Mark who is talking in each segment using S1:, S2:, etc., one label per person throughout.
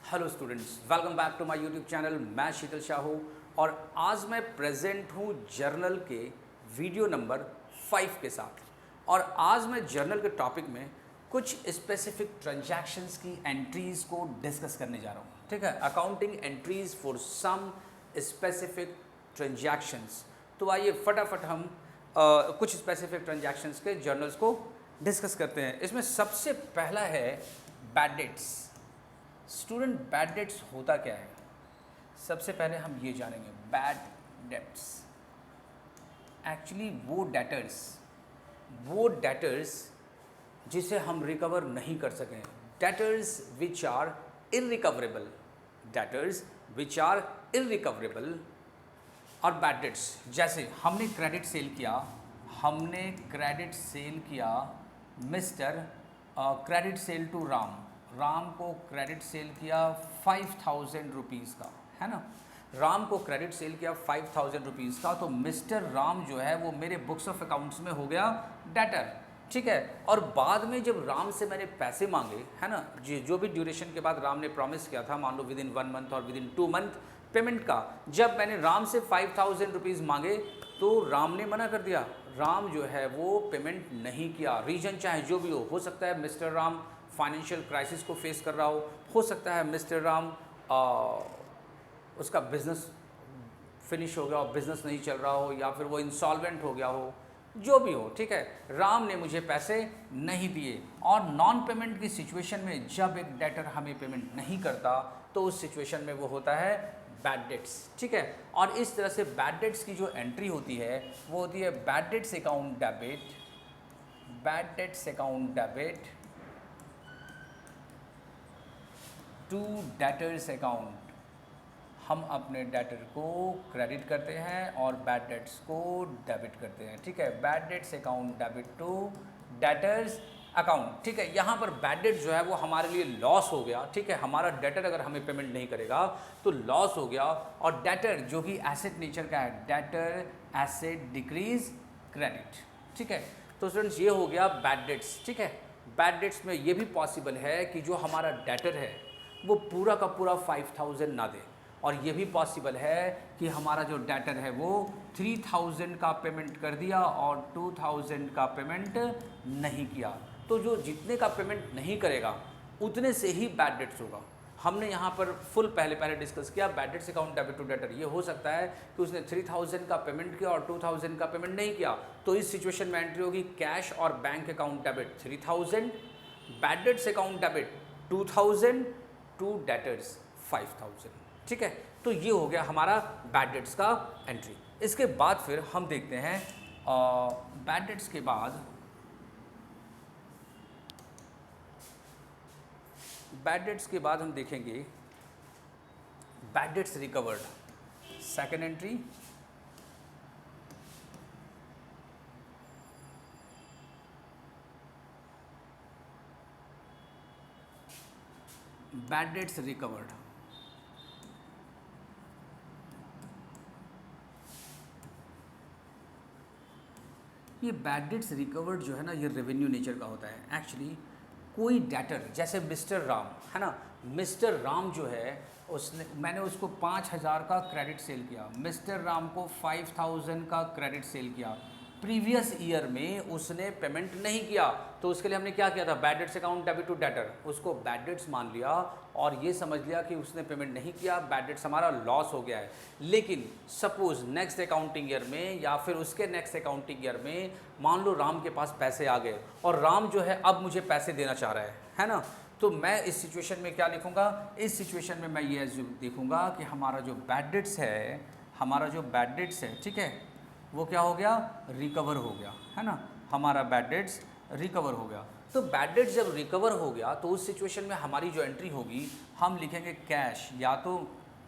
S1: Hello students, welcome back to my YouTube channel. मैं शीतल शाहू और आज मैं प्रेजेंट हूँ जर्नल के वीडियो नंबर 5 के साथ। और आज मैं जर्नल के टॉपिक में कुछ स्पेसिफिक ट्रांजैक्शंस की एंट्रीज़ को डिस्कस करने जा रहा हूँ। ठीक है, accounting entries for some specific transactions. तो आइए फटाफट हम कुछ स्पेसिफिक ट्रांजैक्शंस के जर्नल्स को डिस्कस करते हैं। इसमें सबसे पहला है bad debts. Student, bad debts होता क्या है? सबसे पहले हम ये जानेंगे बैड डेट्स। एक्चुअली वो डेटर्स जिसे हम रिकवर नहीं कर सकें, debtors which are irrecoverable, debtors which are इनरिकवरेबल। और बैड डेट्स जैसे हमने क्रेडिट सेल किया mister credit sale to Ram को क्रेडिट सेल किया 5,000 रुपीज़ का, है ना। राम को क्रेडिट सेल किया 5,000 रुपीज़ का, तो मिस्टर राम जो है वो मेरे बुक्स ऑफ अकाउंट्स में हो गया डेटर। ठीक है, और बाद में जब राम से मैंने पैसे मांगे, है ना, जो भी ड्यूरेशन के बाद राम ने प्रॉमिस किया था, मान लो विद इन 1 मंथ और विद इन 2 मंथ पेमेंट का, जब मैंने राम से 5,000 रुपीज़ मांगे तो राम ने मना कर दिया। राम जो है वो पेमेंट नहीं किया। रीजन चाहे जो भी हो सकता है मिस्टर राम फाइनेंशियल क्राइसिस को फेस कर रहा हो सकता है मिस्टर राम उसका बिजनेस फिनिश हो गया हो, बिजनेस नहीं चल रहा हो, या फिर वो इंसॉल्वेंट हो गया हो, जो भी हो। ठीक है, राम ने मुझे पैसे नहीं दिए। और नॉन पेमेंट की सिचुएशन में जब एक डेटर हमें पेमेंट नहीं करता तो उस सिचुएशन में वो होता है बैड डेट्स। ठीक है, और इस तरह से बैड डेट्स की जो एंट्री होती है वो होती है bad debts account debit to debtors account. हम अपने डेटर को क्रेडिट करते हैं और बैड डेट्स को डेबिट करते हैं। ठीक है, bad debts account debit to debtors account. ठीक है, यहाँ पर बैड डेट जो है वो हमारे लिए लॉस हो गया। ठीक है, हमारा डेटर अगर हमें पेमेंट नहीं करेगा तो लॉस हो गया। और डेटर जो कि एसेट नेचर का है, डेटर एसेट डिक्रीज क्रेडिट। ठीक है, तो स्टूडेंट्स ये हो गया बैड डेट्स। ठीक है, बैड डेट्स में ये भी पॉसिबल है कि जो हमारा डेटर है वो पूरा का पूरा 5,000 ना दे, और ये भी पॉसिबल है कि हमारा जो डेटर है वो 3,000 का पेमेंट कर दिया और 2,000 का पेमेंट नहीं किया। तो जो जितने का पेमेंट नहीं करेगा उतने से ही बैड डेट्स होगा। हमने यहाँ पर फुल पहले डिस्कस किया bad debts account debit to debtor. ये हो सकता है कि उसने 3,000 का पेमेंट किया और 2,000 का पेमेंट नहीं किया, तो इस सिचुएशन में एंट्री होगी कैश और bank account debit 3,000, bad debts account debit 2,000 to debtors 5,000। ठीक है, तो ये हो गया हमारा बैड डेट्स का एंट्री। इसके बाद फिर हम देखते हैं बैड डेट्स के बाद हम देखेंगे bad debts recovered. Second entry, bad debts recovered. ये बैड डेट्स रिकवर्ड जो है ना, ये रेवेन्यू नेचर का होता है। एक्चुअली कोई डेटर जैसे मिस्टर राम है ना, मिस्टर राम जो है मैंने उसको 5,000 का क्रेडिट सेल किया, मिस्टर राम को 5,000 का क्रेडिट सेल किया। प्रीवियस ईयर में उसने पेमेंट नहीं किया, तो उसके लिए हमने क्या किया था, bad debts account debit to debtor, उसको बैड डेट्स मान लिया और ये समझ लिया कि उसने पेमेंट नहीं किया, बैड डेट्स हमारा लॉस हो गया है। लेकिन सपोज नेक्स्ट अकाउंटिंग ईयर में या फिर उसके नेक्स्ट अकाउंटिंग ईयर में मान लो राम के पास पैसे आ गए और राम जो है अब मुझे पैसे देना चाह रहा है ना, तो मैं इस सिचुएशन में क्या लिखूंगा, इस सिचुएशन में मैं ये देखूंगा कि हमारा जो बैड डेट्स है, ठीक है, वो क्या हो गया, रिकवर हो गया, है ना, हमारा बैड डेट्स रिकवर हो गया। तो बैड डेट्स जब रिकवर हो गया तो उस सिचुएशन में हमारी जो एंट्री होगी हम लिखेंगे कैश, या तो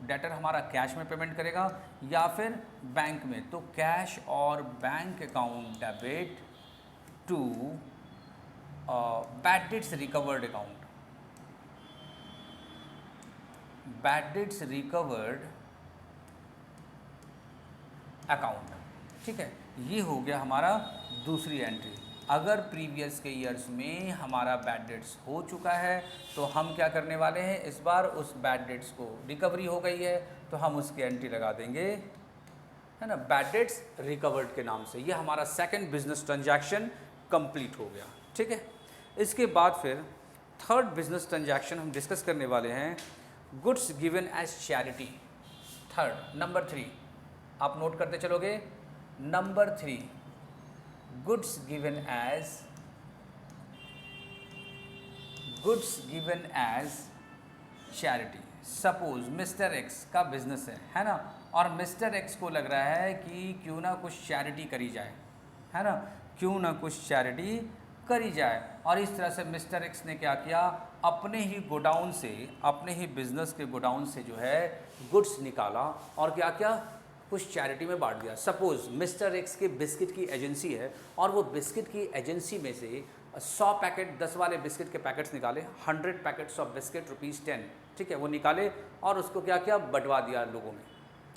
S1: डेटर हमारा कैश में पेमेंट करेगा या फिर बैंक में, तो कैश और bank account debit to bad debts recovered account, bad debts recovered account. ठीक है, ये हो गया हमारा दूसरी एंट्री। अगर प्रीवियस के ईयर्स में हमारा बैड डेट्स हो चुका है तो हम क्या करने वाले हैं, इस बार उस बैड डेट्स को रिकवरी हो गई है तो हम उसकी एंट्री लगा देंगे, है ना, बैड डेट्स रिकवर्ड के नाम से। ये हमारा सेकंड बिजनेस ट्रांजैक्शन कंप्लीट हो गया, ठीक है। इसके बाद फिर थर्ड बिजनेस ट्रांजैक्शन हम डिस्कस करने वाले हैं, goods given as charity. Third, number 3 आप नोट करते चलोगे। Number 3, goods given as charity. Suppose mister X का बिजनेस है ना, और मिस्टर एक्स को लग रहा है कि क्यों ना कुछ चैरिटी करी जाए, है ना, क्यों ना कुछ चैरिटी करी जाए। और इस तरह से मिस्टर एक्स ने क्या किया, अपने ही गोडाउन से, अपने ही बिजनेस के गोडाउन से जो है गुड्स निकाला और क्या क्या, कुछ चैरिटी में बांट दिया। सपोज मिस्टर एक्स के बिस्किट की एजेंसी है और वो बिस्किट की एजेंसी में से 100 पैकेट, 10 वाले बिस्किट के पैकेट्स निकाले, 100 पैकेट्स ऑफ बिस्किट ₹10, ठीक है, वो निकाले और उसको क्या किया, बंटवा दिया लोगों में,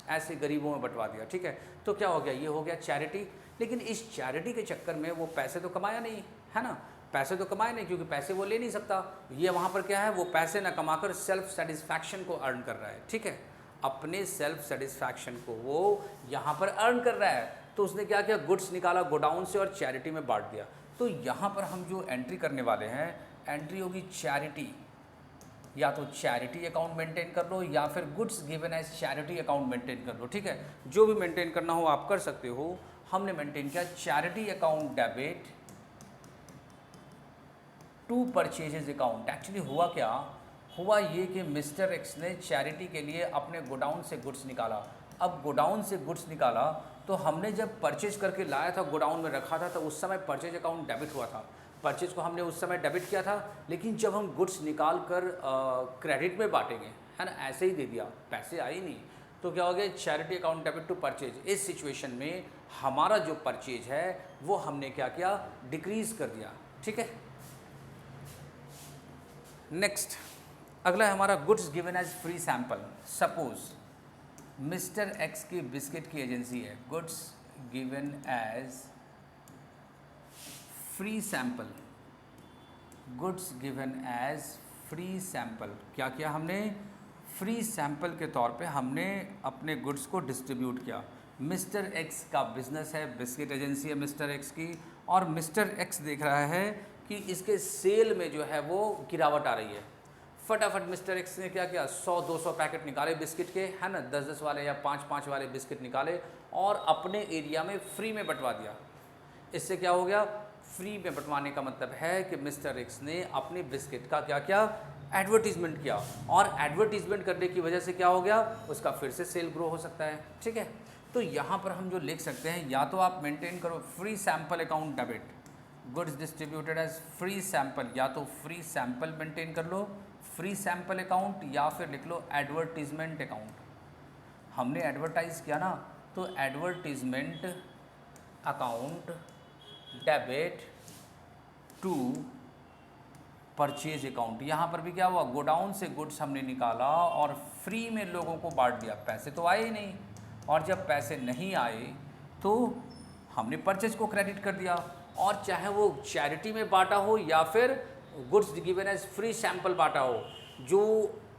S1: ऐसे गरीबों में बंटवा दिया, ठीक है। तो क्या हो गया, ये हो गया चैरिटी। लेकिन इस चैरिटी के चक्कर में वो पैसे तो कमाया नहीं, है ना, पैसे तो कमाए नहीं, क्योंकि पैसे वो ले नहीं सकता। ये वहाँ पर क्या है, वो पैसे ना कमाकर सेल्फ सेटिस्फैक्शन को अर्न कर रहा है, ठीक है, अपने सेल्फ सेटिस्फैक्शन को वो यहाँ पर अर्न कर रहा है। तो उसने क्या किया, गुड्स निकाला गोडाउन से और चैरिटी में बांट दिया। तो यहाँ पर हम जो एंट्री करने वाले हैं, एंट्री होगी चैरिटी। या तो चैरिटी अकाउंट मेंटेन कर लो या फिर goods given as charity account maintain कर लो, ठीक है, जो भी मेंटेन करना हो आप कर सकते हो। हमने मेंटेन किया charity account debit to purchases account. Actually हुआ क्या, हुआ ये कि मिस्टर एक्स ने चैरिटी के लिए अपने गोडाउन से गुड्स निकाला। अब गोडाउन से गुड्स निकाला तो हमने जब परचेज करके लाया था, गोडाउन में रखा था, तो उस समय परचेज अकाउंट डेबिट हुआ था, परचेज को हमने उस समय डेबिट किया था। लेकिन जब हम गुड्स निकाल कर क्रेडिट में बांटेंगे, है ना, ऐसे ही दे दिया, पैसे आए ही नहीं, तो क्या हो गया, charity account debit to purchase. इस सिचुएशन में हमारा जो परचेज है वो हमने क्या किया, डिक्रीज कर दिया, ठीक है। नेक्स्ट, अगला है हमारा goods given as free sample. Suppose mister X की बिस्किट की एजेंसी है, goods given as free sample, goods given as free sample. क्या किया हमने, फ्री सैंपल के तौर पे हमने अपने गुड्स को डिस्ट्रीब्यूट किया। मिस्टर एक्स का बिजनेस है, बिस्किट एजेंसी है मिस्टर एक्स की, और मिस्टर एक्स देख रहा है कि इसके सेल में जो है वो गिरावट आ रही है। फटाफट मिस्टर एक्स ने क्या किया, 100-200 पैकेट निकाले बिस्किट के, है ना, 10-10 वाले या 5-5 वाले बिस्किट निकाले और अपने एरिया में फ्री में बंटवा दिया। इससे क्या हो गया, फ्री में बंटवाने का मतलब है कि मिस्टर एक्स ने अपने बिस्किट का क्या किया, एडवर्टीजमेंट किया, और एडवर्टीजमेंट करने की वजह से क्या हो गया, उसका फिर से सेल ग्रो हो सकता है, ठीक है। तो यहाँ पर हम जो लिख सकते हैं, या तो आप मेंटेन करो free sample account debit, goods distributed as free sample, या तो फ्री सैंपल मेंटेन कर लो, फ्री सैंपल अकाउंट, या फिर लिख लो एडवर्टीजमेंट अकाउंट। हमने एडवर्टाइज किया ना, तो advertisement account debit to purchase account. यहाँ पर भी क्या हुआ, गोडाउन से गुड्स हमने निकाला और फ्री में लोगों को बांट दिया, पैसे तो आए ही नहीं, और जब पैसे नहीं आए तो हमने परचेज को क्रेडिट कर दिया। और चाहे वो चैरिटी में बांटा हो या फिर goods given as free sample बांटा हो, जो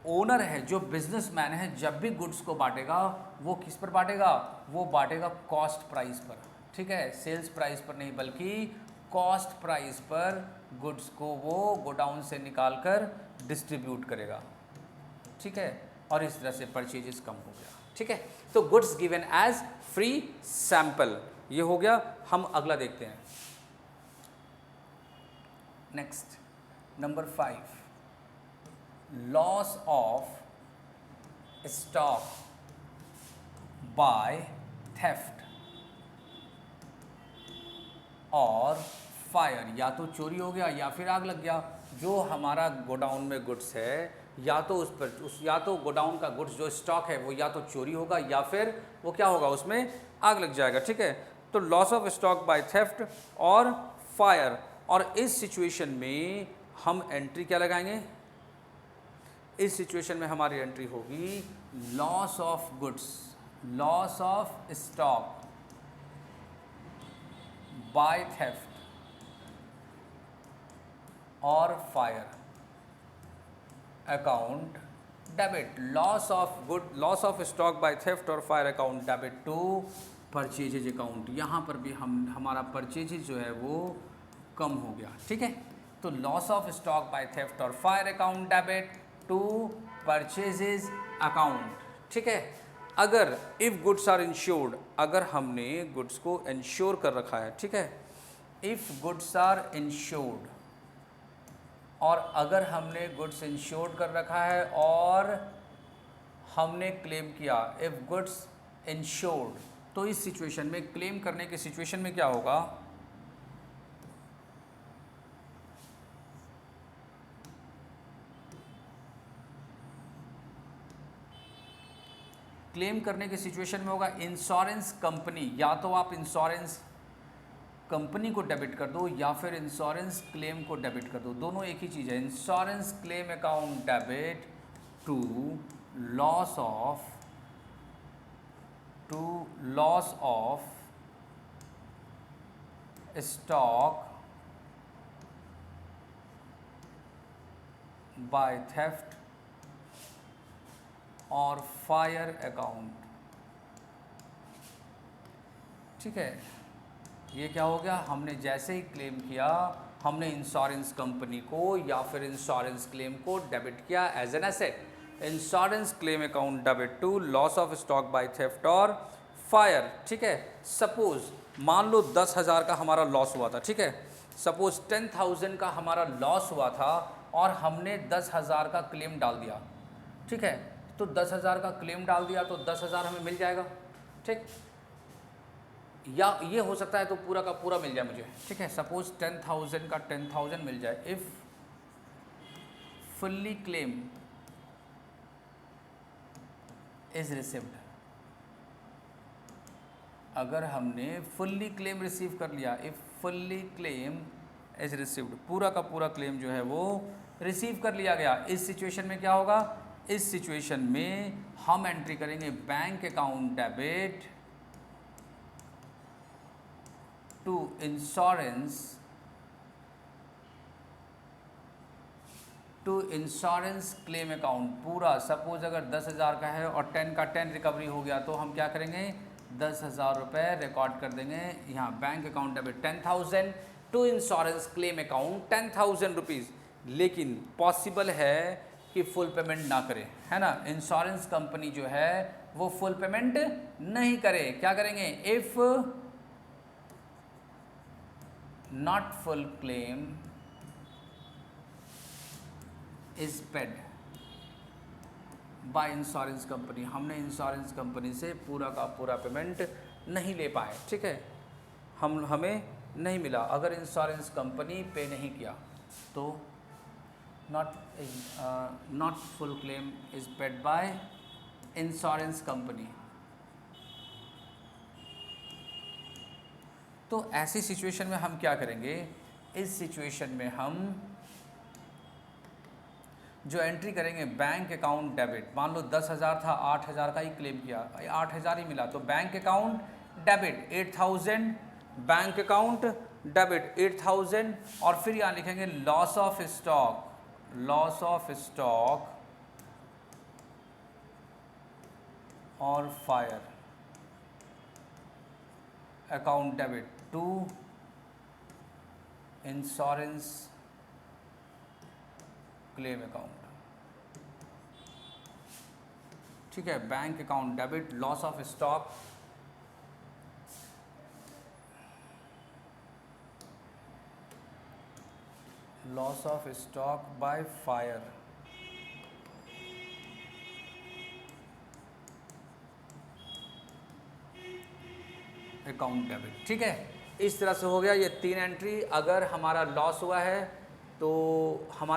S1: ओनर है, जो बिजनेसमैन है, जब भी गुड्स को बांटेगा वो किस पर बांटेगा, वो बांटेगा कॉस्ट प्राइस पर, ठीक है, सेल्स प्राइस पर नहीं, बल्कि कॉस्ट प्राइस पर गुड्स को वो गोडाउन से निकाल कर डिस्ट्रीब्यूट करेगा, ठीक है, और इस तरह से परचेजेस कम हो गया, ठीक है। तो goods given as free sample ये हो गया। हम अगला देखते हैं, next number 5, loss of stock by theft और फायर। या तो चोरी हो गया या फिर आग लग गया। जो हमारा गोडाउन में गुड्स है, या तो या तो गोडाउन का गुड्स जो स्टॉक है वो या तो चोरी होगा या फिर वो क्या होगा, उसमें आग लग जाएगा, ठीक है। तो loss of stock by theft और फायर, और इस सिचुएशन में हम एंट्री क्या लगाएंगे, इस सिचुएशन में हमारी एंट्री होगी loss of goods, loss of stock by theft और fire account debit, loss of stock by theft और fire account debit to purchases account. यहाँ पर भी हमारा परचेजेज जो है वो कम हो गया, ठीक है। तो loss of stock by theft और fire account debit to purchases account, ठीक है। अगर इफ़ गुड्स आर इंश्योर्ड, अगर हमने गुड्स को इंश्योर कर रखा है, ठीक है, इफ़ गुड्स आर इंश्योर्ड, और अगर हमने गुड्स इंश्योर्ड कर रखा है और हमने क्लेम किया, इफ़ गुड्स इंश्योर्ड, तो इस सिचुएशन में, क्लेम करने के सिचुएशन में क्या होगा, क्लेम करने के सिचुएशन में होगा इंश्योरेंस कंपनी, या तो आप इंश्योरेंस कंपनी को डेबिट कर दो या फिर इंश्योरेंस क्लेम को डेबिट कर दो, दोनों एक ही चीज़ है। Insurance claim account debit to loss of stock by theft और फायर अकाउंट, ठीक है। ये क्या हो गया, हमने जैसे ही क्लेम किया, हमने इंश्योरेंस कंपनी को या फिर इंश्योरेंस क्लेम को डेबिट किया as an asset. Insurance claim account debit to loss of stock by theft और फायर, ठीक है। सपोज मान लो 10,000 का हमारा लॉस हुआ था, ठीक है। सपोज 10,000 का हमारा लॉस हुआ था और हमने 10,000 का क्लेम डाल दिया, ठीक है। तो 10,000 का क्लेम डाल दिया तो 10,000 हमें मिल जाएगा, ठीक। या ये हो सकता है तो पूरा का पूरा मिल जाए मुझे, ठीक है। सपोज 10,000 का 10,000 मिल जाए। If fully claim is received, अगर हमने फुल्ली क्लेम रिसीव कर लिया, if fully claim is received, पूरा का पूरा क्लेम जो है वो रिसीव कर लिया गया, इस सिचुएशन में क्या होगा, इस सिचुएशन में हम एंट्री करेंगे bank account debit to insurance claim account पूरा। सपोज अगर 10,000 का है और 10 का 10 रिकवरी हो गया तो हम क्या करेंगे, 10,000 रुपये रिकॉर्ड कर देंगे यहाँ bank account debit 10,000 to insurance claim account 10,000 rupees. लेकिन पॉसिबल है कि फुल पेमेंट ना करे, है ना। इंश्योरेंस कंपनी जो है वो फुल पेमेंट नहीं करे, क्या करेंगे, if not full claim is paid by insurance company, हमने इंश्योरेंस कंपनी से पूरा का पूरा पेमेंट नहीं ले पाए, ठीक है, हमें नहीं मिला। अगर इंश्योरेंस कंपनी पे नहीं किया तो not full claim is paid by insurance company. तो ऐसी सिचुएशन में हम क्या करेंगे, इस सिचुएशन में हम जो एंट्री करेंगे बैंक अकाउंट डेबिट, मान लो 10,000 था, 8,000 का ही क्लेम किया, 8,000 ही मिला, तो bank account debit 8,000, bank account debit 8,000, और फिर यहाँ लिखेंगे लॉस ऑफ स्टॉक और fire account debit to insurance claim account, ठीक है। Bank account debit loss of stock by fire account debit, ठीक है। इस तरह से हो गया ये 3 एंट्री। अगर हमारा लॉस हुआ है तो हम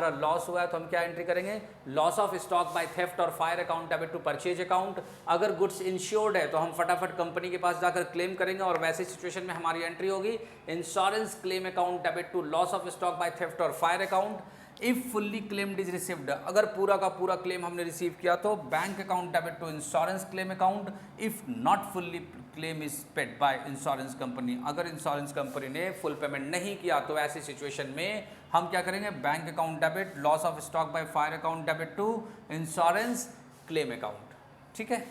S1: क्या एंट्री करेंगे, loss of stock by theft और fire account debit to purchase account. अगर गुड्स इंश्योर्ड है तो हम फटाफट कंपनी के पास जाकर क्लेम करेंगे, और वैसे सिचुएशन में हमारी एंट्री होगी insurance claim account debit to loss of stock by theft और fire account. If fully claimed is received, अगर पूरा का पूरा क्लेम हमने रिसीव किया तो bank account debit to insurance claim account. If not fully claim is paid by insurance company, अगर insurance company ने फुल पेमेंट नहीं किया तो ऐसी सिचुएशन में हम क्या करेंगे, bank account debit, loss of stock by fire account debit to insurance claim account. ठीक है,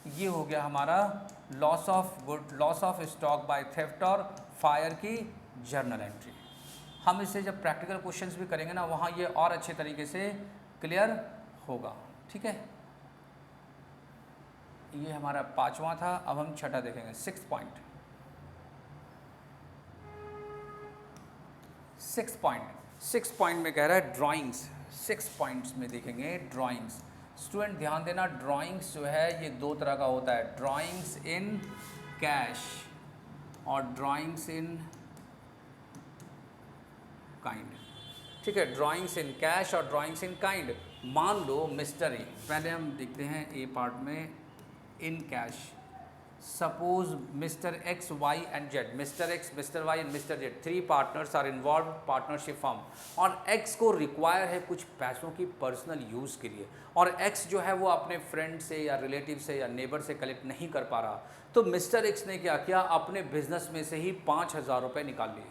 S1: ये हो गया हमारा loss of good, loss of stock by theft और फायर की जर्नल एंट्री। हम इससे जब प्रैक्टिकल क्वेश्चंस भी करेंगे ना, वहाँ ये और अच्छे तरीके से क्लियर होगा। ठीक है, ये हमारा 5वां था। अब हम छठा देखेंगे, 6 पॉइंट। 6 पॉइंट में कह रहा है ड्राइंग्स। 6 पॉइंट्स में देखेंगे ड्राइंग्स। स्टूडेंट ध्यान देना, ड्राइंग्स जो है ये 2 तरह का होता है, ड्राइंग्स इन कैश और ड्राइंग्स इन काइंड। ठीक है, ड्राइंग्स इन कैश और ड्राइंग्स इन काइंड। मान लो मिस्टर ए, पहले हम देखते हैं ए पार्ट में in cash. Suppose mister X, Y and Z, mister X, mister Y and mister Z, 3 partners are involve partnership form, और एक्स को require है कुछ पैसों की पर्सनल यूज़ के लिए, और एक्स जो है वो अपने फ्रेंड से या रिलेटिव से या नेबर से कलेक्ट नहीं कर पा रहा। तो मिस्टर एक्स ने क्या किया, अपने बिजनेस में से ही 5,000 रुपये निकाल लिए।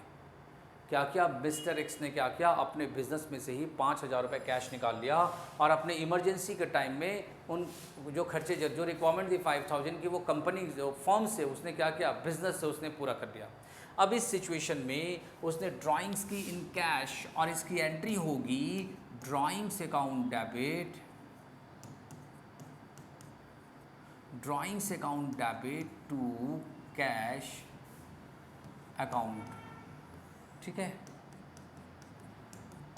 S1: क्या किया, मिस्टर एक्स ने क्या किया, अपने बिजनेस में से ही 5,000 रुपये कैश निकाल लिया, और अपने इमरजेंसी के टाइम में उन जो खर्चे जो रिक्वायरमेंट थी 5,000 की, वो कंपनी जो फर्म से उसने क्या किया, बिजनेस से उसने पूरा कर दिया। अब इस सिचुएशन में उसने ड्राइंग्स की इन कैश, और इसकी एंट्री होगी drawings account debit, drawings account debit to cash account. ठीक है,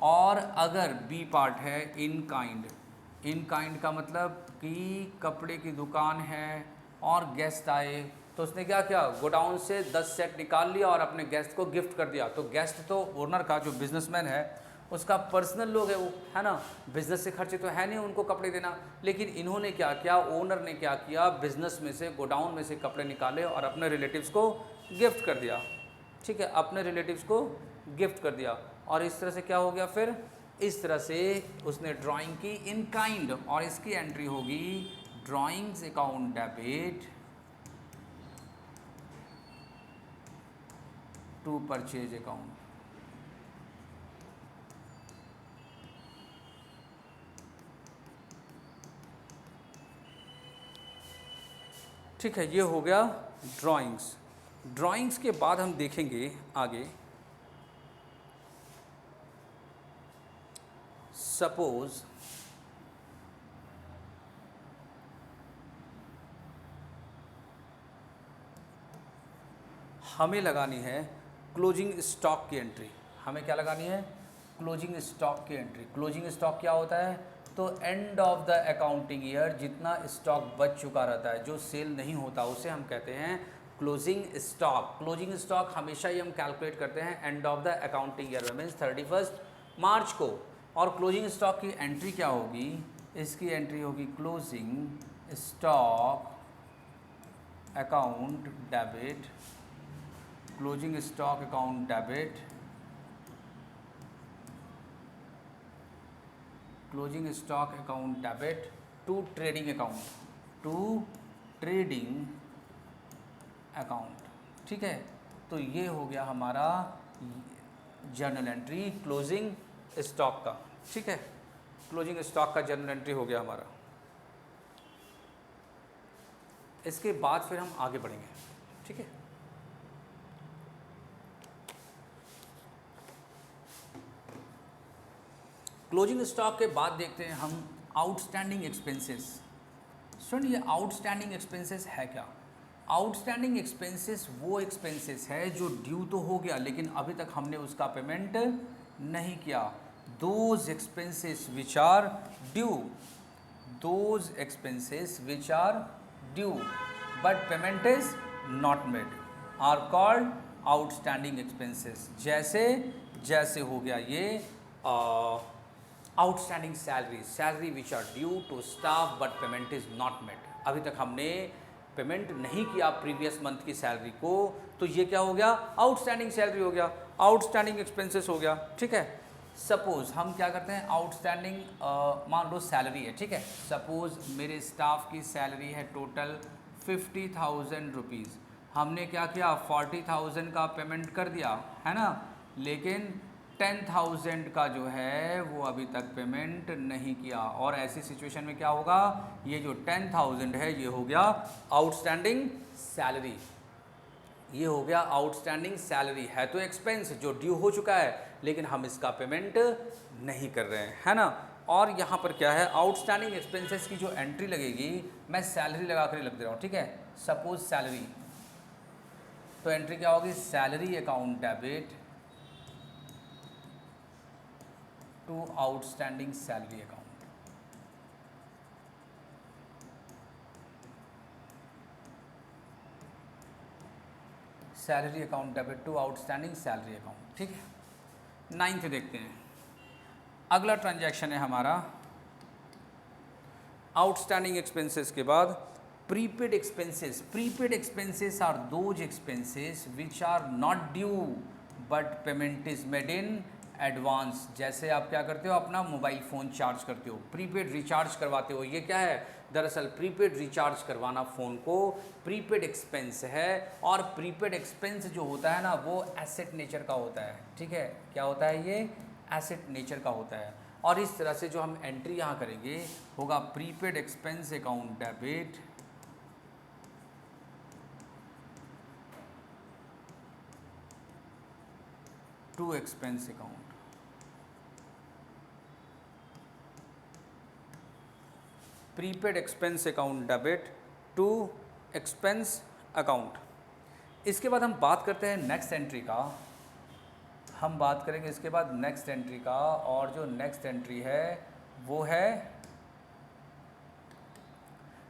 S1: और अगर बी पार्ट है इन काइंड, इन काइंड का मतलब कि कपड़े की दुकान है और गेस्ट आए, तो उसने क्या किया, गोडाउन से 10 सेट निकाल लिया और अपने गेस्ट को गिफ्ट कर दिया। तो गेस्ट तो ओनर का, जो बिजनेसमैन है उसका पर्सनल लोग है वो, है ना, बिजनेस से खर्चे तो है नहीं उनको कपड़े देना, लेकिन इन्होंने क्या किया, ओनर ने क्या किया, बिजनेस में से, गोडाउन में से कपड़े निकाले और अपने रिलेटिव्स को गिफ्ट कर दिया। ठीक है, अपने रिलेटिव्स को गिफ्ट कर दिया, और इस तरह से क्या हो गया, फिर इस तरह से उसने ड्राइंग की इन काइंड, और इसकी एंट्री होगी drawings account debit to purchase account. ठीक है, ये हो गया ड्राइंग्स। ड्राइंग्स के बाद हम देखेंगे आगे, सपोज हमें लगानी है क्लोजिंग स्टॉक की एंट्री। हमें क्या लगानी है, क्लोजिंग स्टॉक की एंट्री। क्लोजिंग स्टॉक क्या होता है, तो end of the accounting year जितना स्टॉक बच चुका रहता है, जो सेल नहीं होता, उसे हम कहते हैं क्लोजिंग स्टॉक। क्लोजिंग स्टॉक हमेशा ही हम कैलकुलेट करते हैं end of the accounting year में, मीन्स 31 मार्च को। और क्लोजिंग स्टॉक की एंट्री क्या होगी, इसकी एंट्री होगी closing stock account debit, closing stock account debit, closing stock account debit to trading account, to trading account. ठीक है, तो ये हो गया हमारा जर्नल एंट्री क्लोजिंग स्टॉक का। ठीक है, क्लोजिंग स्टॉक का जर्नल एंट्री हो गया हमारा। इसके बाद फिर हम आगे बढ़ेंगे। ठीक है, क्लोजिंग स्टॉक के बाद देखते हैं हम आउटस्टैंडिंग एक्सपेंसेस। सुन, ये आउटस्टैंडिंग एक्सपेंसेस है क्या? आउटस्टैंडिंग एक्सपेंसेस वो एक्सपेंसेस है जो ड्यू तो हो गया, लेकिन अभी तक हमने उसका पेमेंट नहीं किया। Those expenses which are due, those expenses which are due but payment is not made are called outstanding expenses. जैसे जैसे हो गया ये outstanding salary, salary which are due to staff but payment is not made. अभी तक हमने payment नहीं किया प्रीवियस मंथ की सैलरी को, तो ये क्या हो गया, आउटस्टैंडिंग सैलरी हो गया, आउटस्टैंडिंग एक्सपेंसेस हो गया। ठीक है, सपोज हम क्या करते हैं, आउटस्टैंडिंग मान लो सैलरी है। ठीक है, सपोज मेरे स्टाफ की सैलरी है टोटल 50,000 रुपीज़। हमने क्या किया, 40,000 का पेमेंट कर दिया, है ना, लेकिन 10,000 का जो है वो अभी तक पेमेंट नहीं किया, और ऐसी सिचुएशन में क्या होगा, ये जो 10,000 है ये हो गया आउटस्टैंडिंग सैलरी, ये हो गया आउटस्टैंडिंग सैलरी, है तो एक्सपेंस जो ड्यू हो चुका है लेकिन हम इसका पेमेंट नहीं कर रहे हैं, है ना। और यहाँ पर क्या है, आउटस्टैंडिंग एक्सपेंसेस की जो एंट्री लगेगी, मैं सैलरी लगा कर लग दे रहा हूँ, ठीक है। सपोज सैलरी, तो एंट्री क्या होगी, salary account debit to outstanding salary account. Salary account debit to outstanding salary account, ठीक है। 9th देखते हैं। अगला ट्रांजैक्शन है हमारा आउटस्टैंडिंग एक्सपेंसेस के बाद prepaid expenses. Prepaid expenses are those expenses which are not due but payment is made in advance. जैसे आप क्या करते हो, अपना मोबाइल फ़ोन चार्ज करते हो, प्रीपेड रिचार्ज करवाते हो, ये क्या है, दरअसल प्रीपेड रिचार्ज करवाना फ़ोन को प्रीपेड एक्सपेंस है। और प्रीपेड एक्सपेंस जो होता है ना वो एसेट नेचर का होता है, ठीक है। क्या होता है, ये एसेट नेचर का होता है। और इस तरह से जो हम एंट्री यहाँ करेंगे होगा prepaid expense account debit to expense account. Prepaid expense account debit to expense account. इसके बाद हम बात करते हैं नेक्स्ट एंट्री का, हम बात करेंगे इसके बाद नेक्स्ट एंट्री का, और जो नेक्स्ट एंट्री है वो है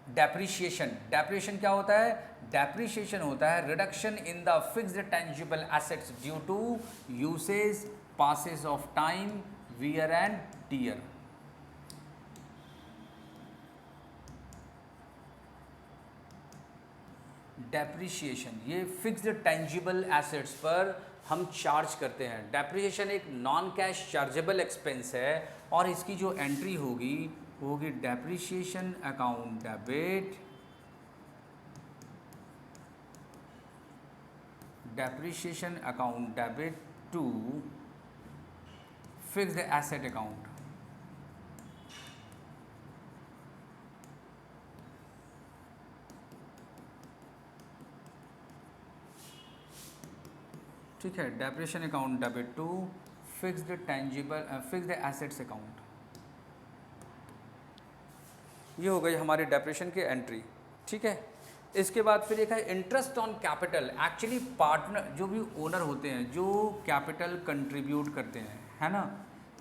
S1: डेप्रिशिएशन। डेप्रिशिएशन क्या होता है, डेप्रिशिएशन होता है reduction in the fixed tangible assets due to usage, passes of time, wear and tear. Depreciation ये फिक्स्ड टेंजिबल एसेट्स पर हम चार्ज करते हैं। डेप्रिशिएशन एक नॉन कैश चार्जेबल एक्सपेंस है, और इसकी जो एंट्री होगी वो होगी depreciation account debit, depreciation account debit to fixed asset account. ठीक है, depreciation account debit to fixed tangible fixed assets account. ये हो गई हमारी डेप्रिशिएशन की एंट्री, ठीक है। इसके बाद फिर एक है interest on capital. Actually partner जो भी ओनर होते हैं जो कैपिटल कंट्रीब्यूट करते हैं, है ना,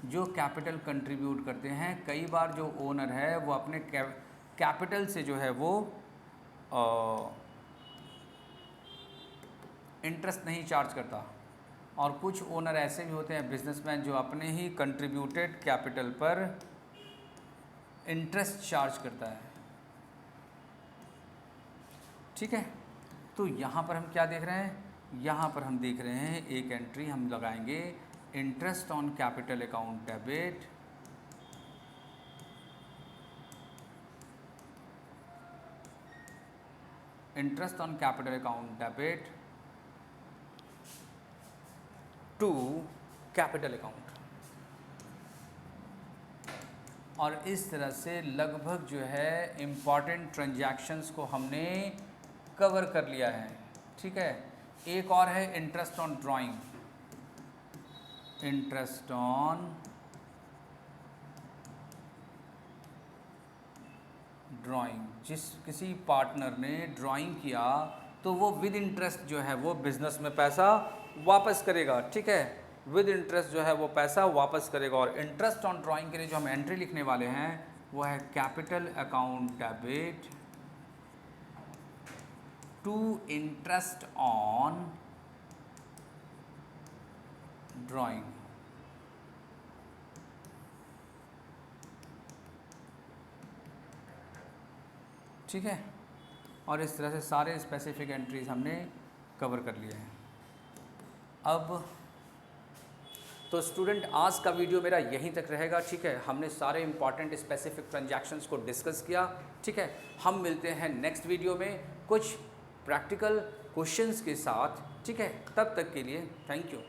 S1: जो कैपिटल कंट्रीब्यूट करते हैं, कई बार जो ओनर है वो अपने कैपिटल से जो है वो इंटरेस्ट नहीं चार्ज करता। और कुछ ओनर ऐसे भी होते हैं बिजनेसमैन जो अपने ही कंट्रीब्यूटेड कैपिटल पर इंटरेस्ट चार्ज करता है, ठीक है। तो यहाँ पर हम क्या देख रहे हैं, यहाँ पर हम देख रहे हैं एक एंट्री हम लगाएंगे interest on capital account debit interest on capital account debit to capital account. और इस तरह से लगभग जो है इम्पॉर्टेंट ट्रांजैक्शंस को हमने कवर कर लिया है, ठीक है। एक और है interest on drawing, interest on drawing. जिस किसी पार्टनर ने ड्राइंग किया तो वो विद इंटरेस्ट जो है वो बिजनेस में पैसा वापस करेगा, ठीक है, विद इंटरेस्ट जो है वो पैसा वापस करेगा। और इंटरेस्ट ऑन ड्राइंग के लिए जो हम एंट्री लिखने वाले हैं वो है capital account debit to interest on drawing, ठीक है। और इस तरह से सारे स्पेसिफिक एंट्रीज हमने कवर कर लिए हैं। अब तो स्टूडेंट आज का वीडियो मेरा यहीं तक रहेगा, ठीक है। हमने सारे इंपॉर्टेंट स्पेसिफिक ट्रांजैक्शंस को डिस्कस किया, ठीक है। हम मिलते हैं नेक्स्ट वीडियो में कुछ प्रैक्टिकल क्वेश्चंस के साथ, ठीक है। तब तक के लिए थैंक यू।